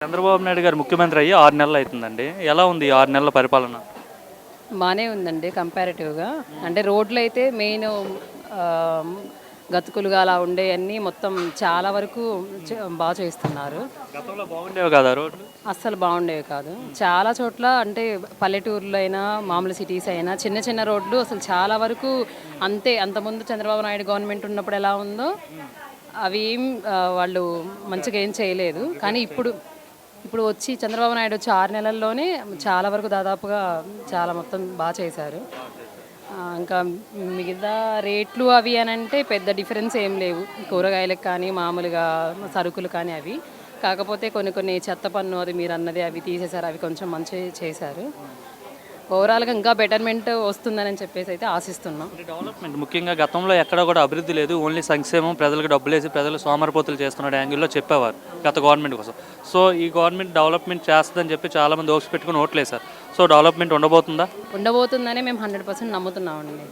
చంద్రబాబు నాయుడు గారు ముఖ్యమంత్రి అయ్యి 6 నెలలు అవుతుందండి. ఎలా ఉంది ఈ 6 నెలల పరిపాలన? బాగానే ఉందండి కంపారిటివ్‌గా. అంటే రోడ్లయితే మెయిన్ ఆహ్, గతుకులుగా అలా ఉండేయన్నీ మొత్తం చాలా వరకు బా చేస్తున్నారు. గతంలో బాగుండేవి కదా రోడ్లు? అస్సలు బాగుండేవి కాదు. చాలా చోట్ల అంటే పల్లెటూర్లో అయినా, మామూలు సిటీస్ అయినా చిన్న చిన్న రోడ్లు అసలు చాలా వరకు అంతే అంతకుముందు చంద్రబాబు నాయుడు గవర్నమెంట్ ఉన్నప్పుడు ఎలా ఉందో అవి ఏం వాళ్ళు మంచిగా ఏం చేయలేదు. కానీ ఇప్పుడు వచ్చి చంద్రబాబు నాయుడు వచ్చి 6 నెలల్లోనే చాలా వరకు దాదాపుగా చాలా మొత్తం బా చేశారు. ఇంకా మిగతా రేట్లు అవి అనంటే పెద్ద డిఫరెన్స్ ఏం లేవు. కూరగాయలకు కానీ, మామూలుగా సరుకులు కానీ అవి. కాకపోతే కొన్ని కొన్ని చెత్త పన్ను అది మీరన్నది అవి తీసేశారు. అవి కొంచెం మంచిగా చేశారు. ఓవరాల్‌గా ఇంకా బెటర్‌మెంట్ వస్తుందని చెప్పేసి అయితే ఆశిస్తున్నాం. అంటే డెవలప్‌మెంట్ ముఖ్యంగా గతంలో ఎక్కడ కూడా అభివృద్ధి లేదు. ఓన్లీ సంక్షేమం ప్రజలకు డబ్బులేసి ప్రజలు సోమరిపోతులు చేస్తున్నాడు యాంగిల్‌లో చెప్పేవారు గత గవర్నమెంట్ కోసం. సో ఈ గవర్నమెంట్ డెవలప్‌మెంట్ చేస్తదని చెప్పి చాలామంది హోప్స్ పెట్టుకొని ఓట్లేశారు. So development ఉండబోతుందా? ఉండబోతుందనే మేము 100% నమ్ముతున్నామండి.